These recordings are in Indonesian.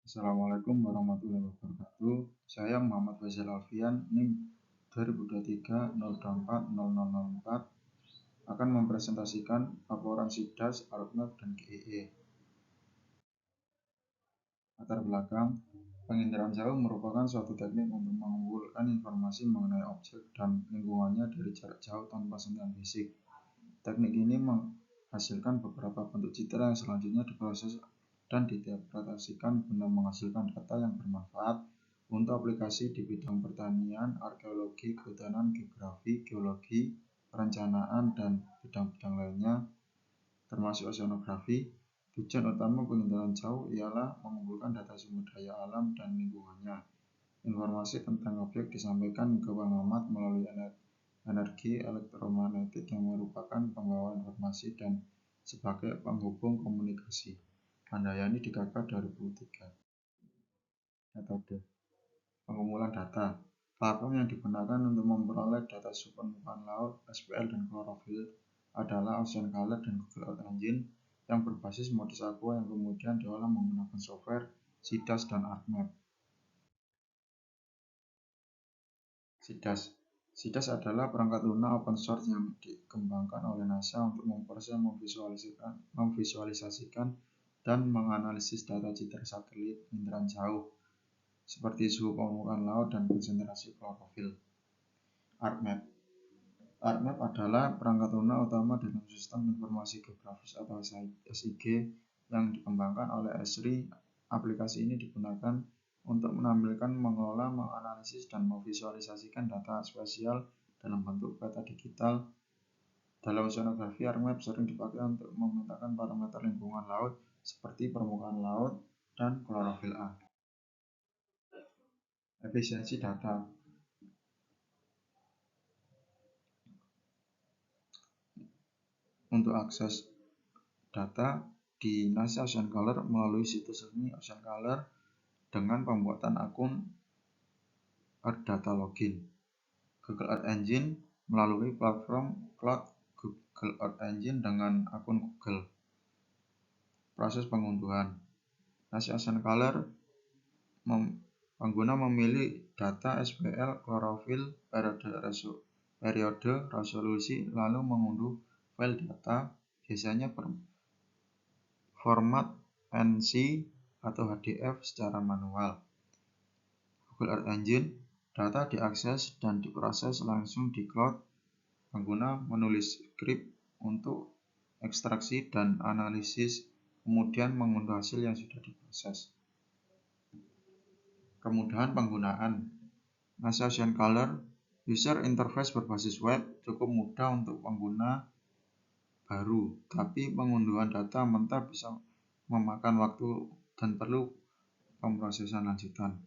Assalamualaikum warahmatullahi wabarakatuh. Saya Muhammad Faisal Alfian, NIM 2023 04 0004 akan mempresentasikan laporan SIDAS, ARPNET, dan GEE. Latar belakang, penginderaan jauh merupakan suatu teknik untuk mengumpulkan informasi mengenai objek dan lingkungannya dari jarak jauh tanpa sentuhan fisik. Teknik ini menghasilkan beberapa bentuk citra yang selanjutnya diproses dan diinterpretasikan guna menghasilkan data yang bermanfaat untuk aplikasi di bidang pertanian, arkeologi, kehutanan, geografi, geologi, perencanaan, dan bidang-bidang lainnya, termasuk oceanografi. Tujuan utama penginderaan jauh ialah mengumpulkan data sumber daya alam dan lingkungannya. Informasi tentang objek disampaikan ke pengamat melalui energi elektromagnetik yang merupakan pembawa informasi dan sebagai penghubung komunikasi. Handayani Dikaka 2003. Metode pengumpulan data. Platform yang digunakan untuk memperoleh data suhu permukaan laut, SPL, dan klorofil adalah OceanColor dan Google Earth Engine yang berbasis modus aqua yang kemudian diolah menggunakan software SIDAS dan ArcMap. SIDAS adalah perangkat lunak open source yang dikembangkan oleh NASA untuk memproses, memvisualisasikan, dan menganalisis data citra satelit penginderaan jauh seperti suhu permukaan laut dan konsentrasi klorofil. ArcMap adalah perangkat lunak utama dalam sistem informasi geografis atau SIG yang dikembangkan oleh Esri. Aplikasi ini digunakan untuk menampilkan, mengelola, menganalisis, dan memvisualisasikan data spasial dalam bentuk peta digital. Dalam oceanografi, ArcMap sering dipakai untuk memetakan parameter lingkungan laut seperti permukaan laut dan klorofil A. Efisiensi data. Untuk akses data di NASA OceanColor melalui situs resmi OceanColor dengan pembuatan akun Earth Data Login. Google Earth Engine melalui platform cloud Google Earth Engine dengan akun Google. Proses pengunduhan. NASA OceanColor pengguna memilih data SPL, klorofil, periode, resolusi, lalu mengunduh file data, biasanya format NC atau HDF secara manual. Google Earth Engine, data diakses dan diproses langsung di cloud. Pengguna menulis skrip untuk ekstraksi dan analisis, kemudian mengunduh hasil yang sudah diproses. Kemudahan penggunaan. NASA OceanColor user interface berbasis web cukup mudah untuk pengguna baru, tapi pengunduhan data mentah bisa memakan waktu dan perlu pemrosesan lanjutan.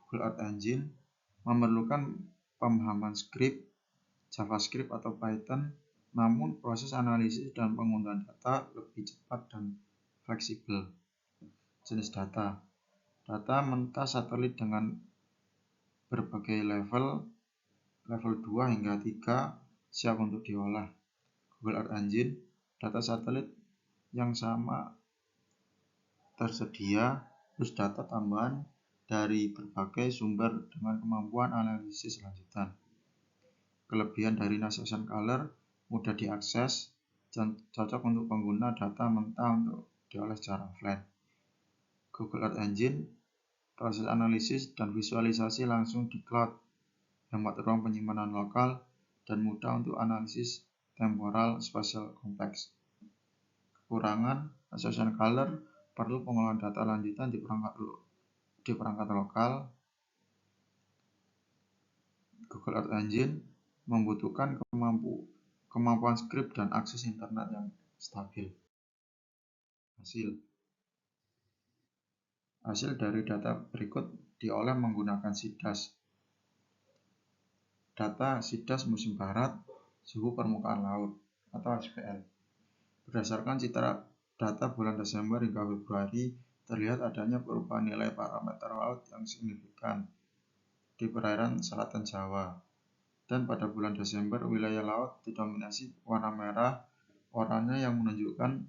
Google Earth Engine memerlukan pemahaman skrip, JavaScript atau Python, namun proses analisis dan pengunduhan data lebih cepat dan fleksibel. Jenis data. Data mentah satelit dengan berbagai level 2 hingga 3 siap untuk diolah. Google Earth Engine, data satelit yang sama tersedia, plus data tambahan dari berbagai sumber dengan kemampuan analisis lanjutan. Kelebihan dari NASA OceanColor, mudah diakses, cocok untuk pengguna data mentah untuk diolah secara offline. Google Earth Engine, proses analisis dan visualisasi langsung di cloud, hemat ruang penyimpanan lokal, dan mudah untuk analisis temporal spasial kompleks. Kekurangan, NASA OceanColor perlu pengolahan data lanjutan di perangkat lokal. Google Earth Engine membutuhkan kemampuan skrip dan akses internet yang stabil. Hasil dari data berikut diolah menggunakan SIDAS. Data SIDAS musim barat, suhu permukaan laut atau SPL. Berdasarkan citra data bulan Desember hingga Februari, terlihat adanya perubahan nilai parameter laut yang signifikan di perairan selatan Jawa. Dan pada bulan Desember, wilayah laut didominasi warna merah, oranye yang menunjukkan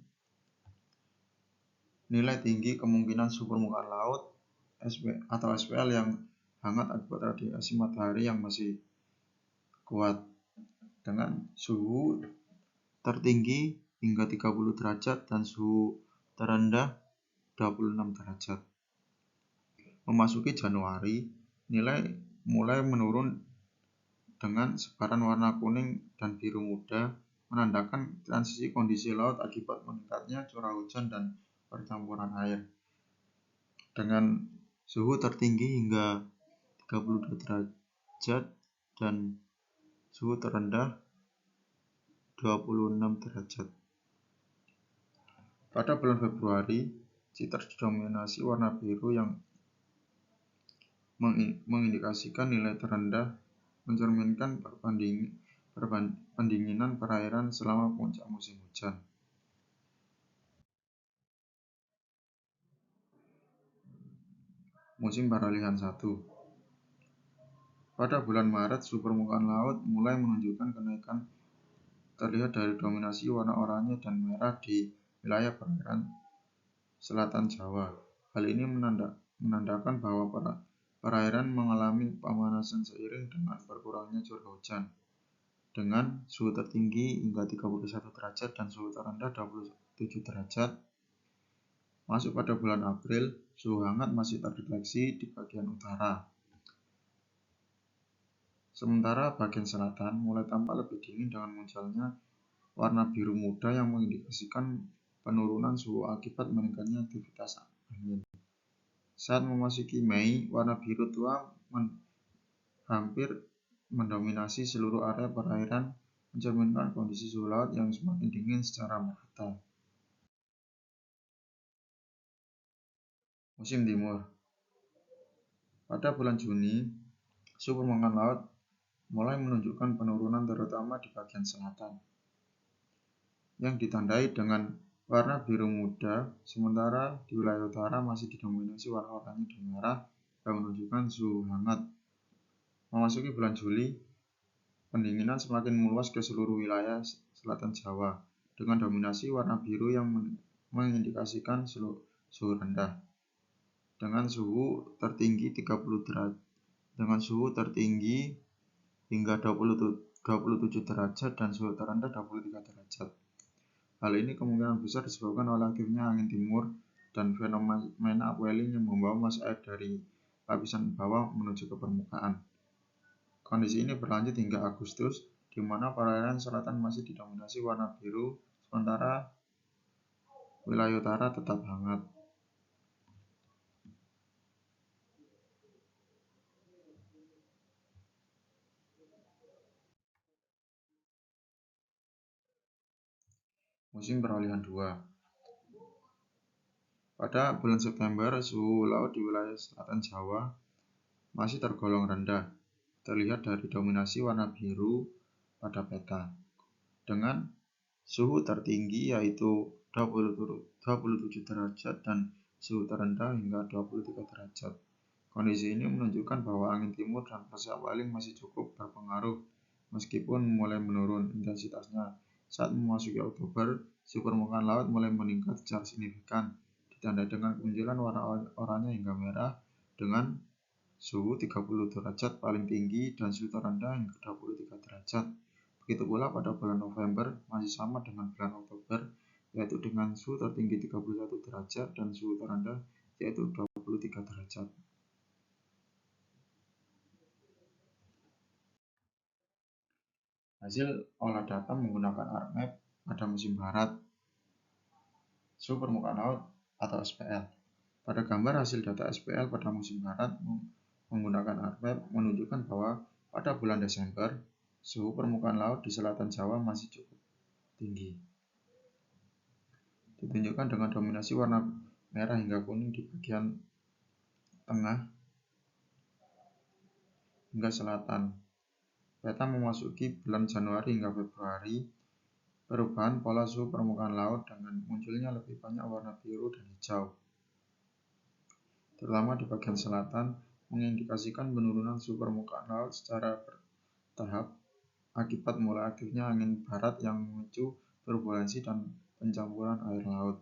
nilai tinggi kemungkinan suhu permukaan laut atau SPL yang hangat akibat radiasi matahari yang masih kuat, dengan suhu tertinggi hingga 30 derajat dan suhu terendah 26 derajat. Memasuki Januari, nilai mulai menurun dengan sebaran warna kuning dan biru muda, menandakan transisi kondisi laut akibat meningkatnya curah hujan dan percampuran air. Dengan suhu tertinggi hingga 32 derajat dan suhu terendah 26 derajat. Pada bulan Februari, CITES didominasi warna biru yang mengindikasikan nilai terendah, mencerminkan pendinginan perairan selama puncak musim hujan. Musim peralihan 1. Pada bulan Maret, suhu permukaan laut mulai menunjukkan kenaikan terlihat dari dominasi warna oranye dan merah di wilayah perairan selatan Jawa. Hal ini menandakan bahwa perairan mengalami pemanasan seiring dengan berkurangnya curah hujan, dengan suhu tertinggi hingga 31 derajat dan suhu terendah 27 derajat. Masuk pada bulan April, suhu hangat masih terdeteksi di bagian utara. Sementara bagian selatan mulai tampak lebih dingin dengan munculnya warna biru muda yang mengindikasikan penurunan suhu akibat meningkatnya aktivitas angin. Saat memasuki Mei, warna biru tua hampir mendominasi seluruh area perairan, mencerminkan kondisi suhu laut yang semakin dingin secara merata. Musim timur. Pada bulan Juni, suhu permukaan laut mulai menunjukkan penurunan terutama di bagian selatan, yang ditandai dengan warna biru muda, sementara di wilayah utara masih didominasi warna oranye dan merah yang menunjukkan suhu hangat. Memasuki bulan Juli, pendinginan semakin meluas ke seluruh wilayah selatan Jawa, dengan dominasi warna biru yang mengindikasikan suhu rendah, dengan suhu tertinggi 30 derajat, dengan suhu tertinggi hingga 27 derajat dan suhu terendah 23 derajat. Hal ini kemungkinan besar disebabkan oleh aktifnya angin timur dan fenomena upwelling yang membawa massa air dari lapisan bawah menuju ke permukaan. Kondisi ini berlanjut hingga Agustus, di mana perairan selatan masih didominasi warna biru, sementara wilayah utara tetap hangat. Musim peralihan 2. Pada bulan September, suhu laut di wilayah selatan Jawa masih tergolong rendah, terlihat dari dominasi warna biru pada peta, dengan suhu tertinggi yaitu 27 derajat dan suhu terendah hingga 23 derajat. Kondisi ini menunjukkan bahwa angin timur dan pasca upwelling masih cukup berpengaruh, meskipun mulai menurun intensitasnya. Saat memasuki Oktober, suhu permukaan laut mulai meningkat secara signifikan, ditandai dengan kemunculan warna oranye hingga merah, dengan suhu 30 derajat paling tinggi dan suhu terendah hingga 23 derajat. Begitu pula pada bulan November, masih sama dengan bulan Oktober, yaitu dengan suhu tertinggi 31 derajat dan suhu terendah yaitu 23 derajat. Hasil olah data menggunakan ArcMap pada musim barat, suhu permukaan laut atau SPL. Pada gambar hasil data SPL pada musim barat menggunakan ArcMap menunjukkan bahwa pada bulan Desember, suhu permukaan laut di selatan Jawa masih cukup tinggi, ditunjukkan dengan dominasi warna merah hingga kuning di bagian tengah hingga selatan. Peta memasuki bulan Januari hingga Februari, perubahan pola suhu permukaan laut dengan munculnya lebih banyak warna biru dan hijau, terutama di bagian selatan, mengindikasikan penurunan suhu permukaan laut secara bertahap akibat mulai aktifnya angin barat yang memicu turbulensi dan pencampuran air laut.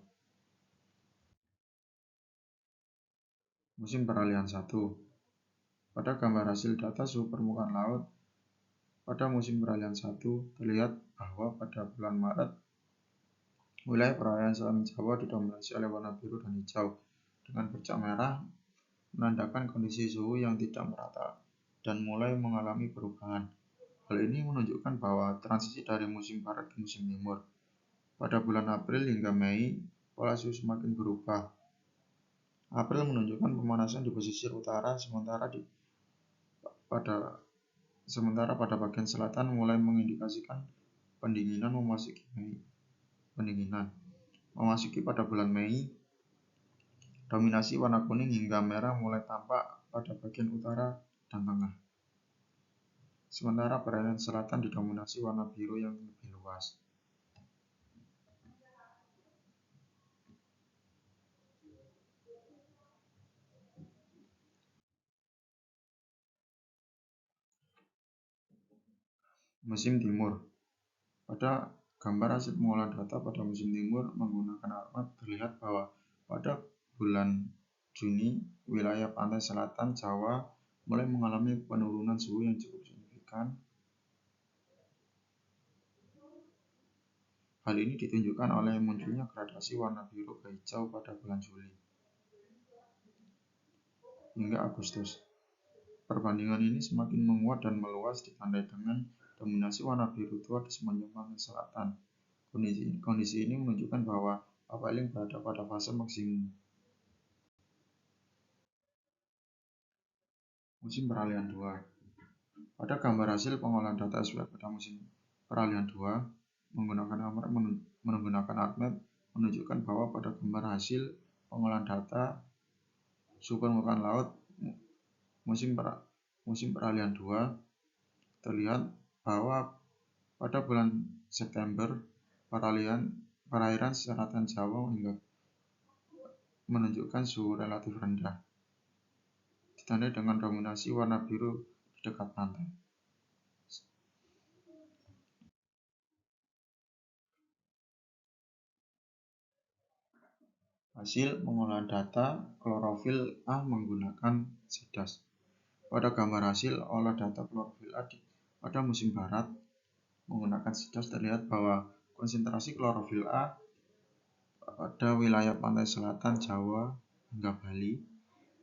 Musim peralihan 1. Pada gambar hasil data suhu permukaan laut pada musim peralihan 1 terlihat bahwa pada bulan Maret wilayah perairan selatan Jawa didominasi oleh warna biru dan hijau dengan bercak merah menandakan kondisi suhu yang tidak merata dan mulai mengalami perubahan. Hal ini menunjukkan bahwa transisi dari musim barat ke musim timur. Pada bulan April hingga Mei, pola suhu semakin berubah. April menunjukkan pemanasan di pesisir utara, sementara pada bagian selatan mulai mengindikasikan pendinginan memasuki pada bulan Mei. Dominasi warna kuning hingga merah mulai tampak pada bagian utara dan tengah. Sementara perairan selatan didominasi warna biru yang lebih luas. Musim timur. Pada gambar hasil pengolahan data pada musim timur menggunakan ArcMap terlihat bahwa pada bulan Juni wilayah pantai selatan Jawa mulai mengalami penurunan suhu yang cukup signifikan. Hal ini ditunjukkan oleh munculnya gradasi warna biru ke hijau pada bulan Juli hingga Agustus. Perbandingan ini semakin menguat dan meluas ditandai dengan dominasi warna biru tua di sepanjang pantai selatan. Kondisi ini menunjukkan bahwa papaling berada pada fase maksimum. Musim peralihan 2. Pada gambar hasil pengolahan data SWF pada musim peralihan 2 menggunakan ArcMap menunjukkan bahwa pada gambar hasil pengolahan data suhu permukaan laut musim peralihan 2 terlihat bahwa pada bulan September perairan selatan Jawa hingga menunjukkan suhu relatif rendah ditandai dengan dominasi warna biru di dekat pantai. Hasil pengolahan data klorofil A menggunakan SIDAS. Pada gambar hasil olah data klorofil A pada musim barat menggunakan SIDAS terlihat bahwa konsentrasi klorofil A pada wilayah pantai selatan Jawa hingga Bali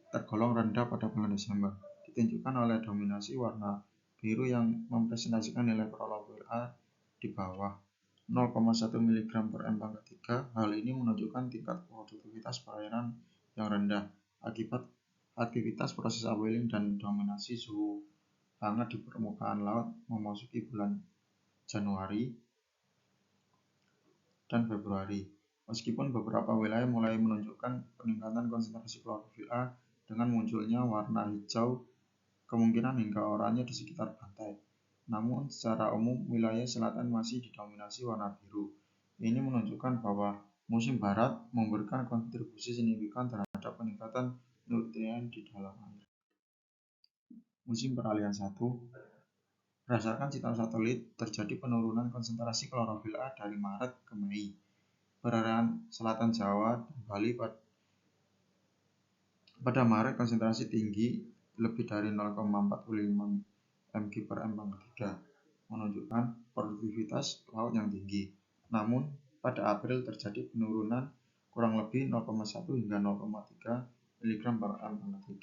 tergolong rendah pada bulan Desember, ditunjukkan oleh dominasi warna biru yang mempresentasikan nilai klorofil A di bawah 0,1 mg per m². Hal ini menunjukkan tingkat produktivitas perairan yang rendah akibat aktivitas proses upwelling dan dominasi suhu hangat di permukaan laut memasuki bulan Januari dan Februari. Meskipun beberapa wilayah mulai menunjukkan peningkatan konsentrasi klorofil A dengan munculnya warna hijau kemungkinan hingga oranye di sekitar pantai. Namun secara umum wilayah selatan masih didominasi warna biru. Ini menunjukkan bahwa musim barat memberikan kontribusi signifikan terhadap peningkatan nutrien di dalam air. Musim peralihan 1. Berdasarkan citra satelit, terjadi penurunan konsentrasi klorofil A dari Maret ke Mei. Perairan selatan Jawa dan Bali pada Maret konsentrasi tinggi lebih dari 0,45 mg per m², menunjukkan produktivitas laut yang tinggi. Namun, pada April terjadi penurunan kurang lebih 0,1 hingga 0,3 mg per m²,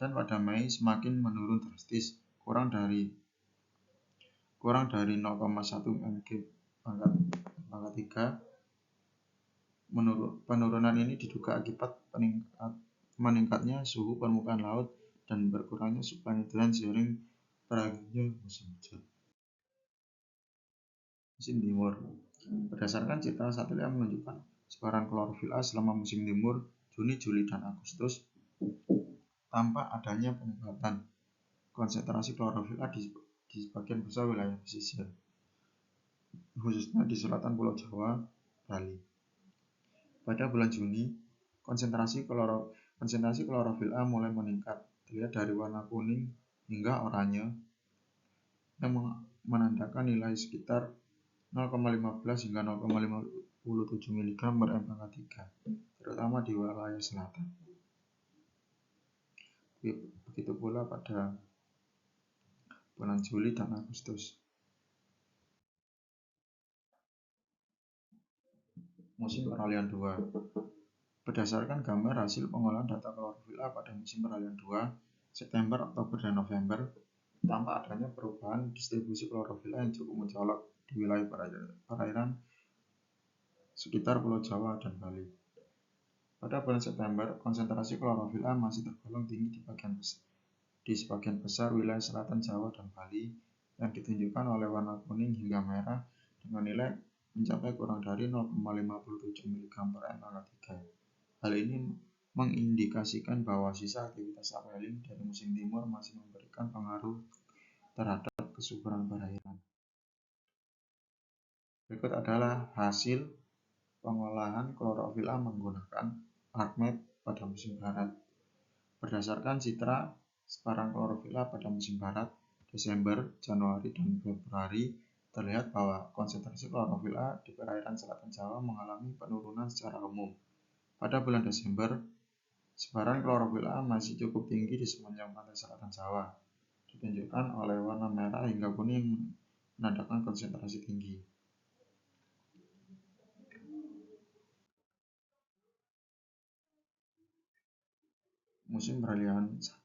dan pada Mei semakin menurun drastis, kurang dari 0,1 mg². Penurunan ini diduga akibat meningkatnya suhu permukaan laut dan berkurangnya suplai nutrien seiring berakhirnya musim hujan. Musim timur. Berdasarkan citra satelit yang menunjukkan sebaran klorofil A selama musim timur Juni, Juli, dan Agustus, tampak adanya peningkatan konsentrasi klorofil A di sebagian besar wilayah pesisir, khususnya di selatan Pulau Jawa, Bali. Pada bulan Juni, konsentrasi klorofil A mulai meningkat, terlihat dari warna kuning hingga oranye yang menandakan nilai sekitar 0,15 hingga 0,57 mg per m², terutama di wilayah selatan. Begitu pula pada bulan Juli dan Agustus. Musim peralihan 2. Berdasarkan gambar hasil pengolahan data klorofil A pada musim peralihan 2, September, Oktober, dan November, tampak adanya perubahan distribusi klorofil A yang cukup mencolok di wilayah perairan sekitar Pulau Jawa dan Bali. Pada bulan September, konsentrasi klorofil A masih tergolong tinggi di sebagian besar wilayah selatan Jawa dan Bali, yang ditunjukkan oleh warna kuning hingga merah dengan nilai mencapai kurang dari 0,57 mg per mK3. Hal ini mengindikasikan bahwa sisa aktivitas upwelling dari musim timur masih memberikan pengaruh terhadap kesuburan perairan. Berikut adalah hasil pengolahan klorofil A menggunakan ArcMap pada musim barat. Berdasarkan citra sebaran klorofil A pada musim barat, Desember, Januari, dan Februari, terlihat bahwa konsentrasi klorofil A di perairan selatan Jawa mengalami penurunan secara umum. Pada bulan Desember, sebaran klorofil A masih cukup tinggi di sepanjang pantai selatan Jawa, ditunjukkan oleh warna merah hingga kuning menandakan konsentrasi tinggi. Musim peralihan 1.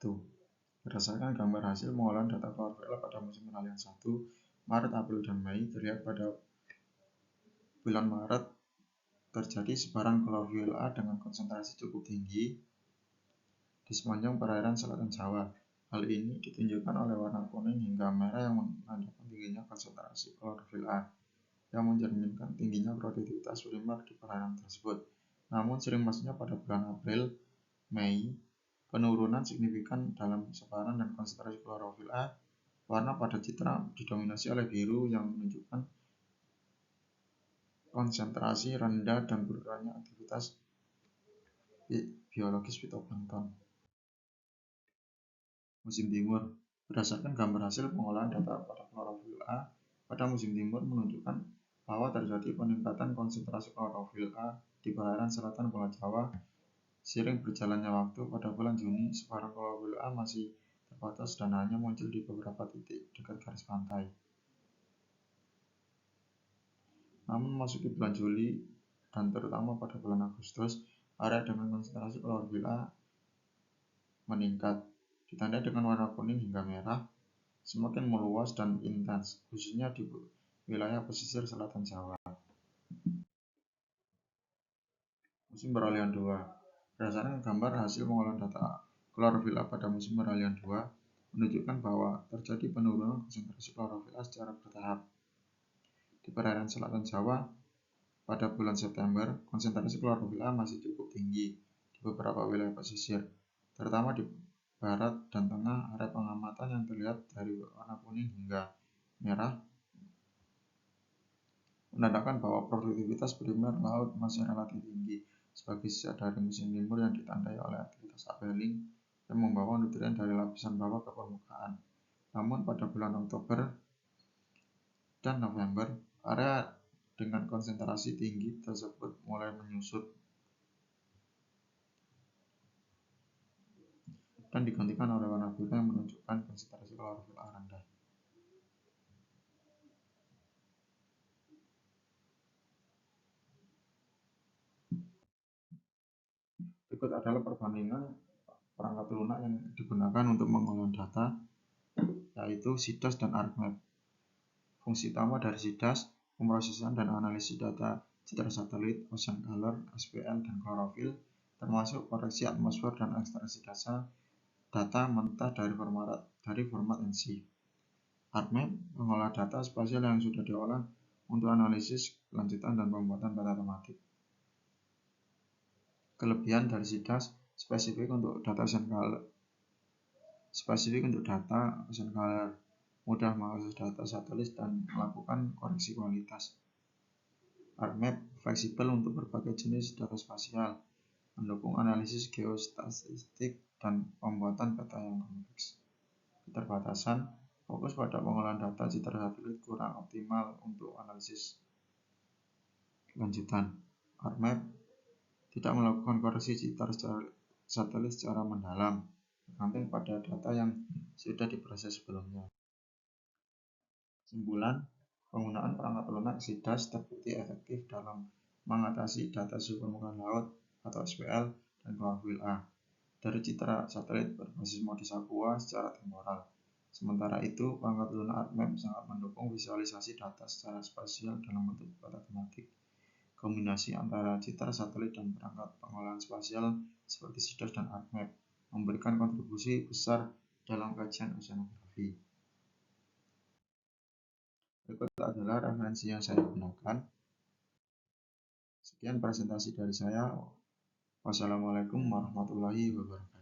Berdasarkan gambar hasil pengolahan data klorofil A pada musim peralihan 1, Maret, April, dan Mei, terlihat pada bulan Maret terjadi sebaran klorofil A dengan konsentrasi cukup tinggi di sepanjang perairan selatan Jawa. Hal ini ditunjukkan oleh warna kuning hingga merah yang menandakan tingginya konsentrasi klorofil A, yang mencerminkan tingginya produktivitas primer di perairan tersebut. Namun sering masuknya pada bulan April, Mei, penurunan signifikan dalam sebaran dan konsentrasi klorofil A. Warna pada citra didominasi oleh biru yang menunjukkan konsentrasi rendah dan berkurangnya aktivitas biologis fitoplankton. Musim timur. Berdasarkan gambar hasil pengolahan data pada klorofil A pada musim timur menunjukkan bahwa terjadi peningkatan konsentrasi klorofil A di perairan selatan Pulau Jawa. Seiring berjalannya waktu, pada bulan Juni, sebaran klorofil A masih terbatas dan hanya muncul di beberapa titik dekat garis pantai. Namun memasuki bulan Juli dan terutama pada bulan Agustus, area dengan konsentrasi klorofil A meningkat, ditandai dengan warna kuning hingga merah, semakin meluas dan intens, khususnya di wilayah pesisir selatan Jawa. Musim peralihan 2. Berdasarkan gambar hasil pengolahan data klorofil A pada musim peralihan 2, menunjukkan bahwa terjadi penurunan konsentrasi klorofil A secara bertahap. Di perairan selatan Jawa, pada bulan September, konsentrasi klorofil A masih cukup tinggi di beberapa wilayah pesisir, terutama di barat dan tengah. Area pengamatan yang terlihat dari warna kuning hingga merah menandakan bahwa produktivitas primer laut masih relatif tinggi sebagai sisa dari musim timur yang ditandai oleh aktivitas upwelling yang membawa nutrien dari lapisan bawah ke permukaan. Namun pada bulan Oktober dan November, area dengan konsentrasi tinggi tersebut mulai menyusut dan digantikan oleh warna biru yang menunjukkan konsentrasi klorofil A rendah. Berikut adalah perbandingan perangkat lunak yang digunakan untuk mengolah data, yaitu SIDAS dan ArcMap. Fungsi utama dari SIDAS, pemrosesan dan analisis data citra satelit, ocean color, SPL, dan klorofil, termasuk koreksi atmosfer dan ekstraksi data mentah dari format NC. ArcMap mengolah data spasial yang sudah diolah untuk analisis kelanjutan dan pembuatan peta tematik. Kelebihan dari SIDAS spesifik untuk data ocean color, mudah mengakses data satelit dan melakukan koreksi kualitas. ArcMap fleksibel untuk berbagai jenis data spasial, mendukung analisis geostatistik dan pembuatan peta yang kompleks. Keterbatasan, fokus pada pengolahan data citra satelit kurang optimal untuk analisis lanjutan. ArcMap tidak melakukan koreksi citra satelit secara mendalam, bergantung pada data yang sudah diproses sebelumnya. Kesimpulan, penggunaan perangkat lunak SIDAS terbukti efektif dalam mengatasi data suhu permukaan laut atau SPL dan klorofil A dari citra satelit berbasis modis aqua secara temporal. Sementara itu, perangkat lunak ArcMap sangat mendukung visualisasi data secara spasial dalam bentuk kotak tematik. Kombinasi antara citra satelit dan perangkat pengolahan spasial seperti SIDAS dan ArcMap memberikan kontribusi besar dalam kajian oceanografi. Berikut adalah referensi yang saya gunakan. Sekian presentasi dari saya. Wassalamualaikum warahmatullahi wabarakatuh.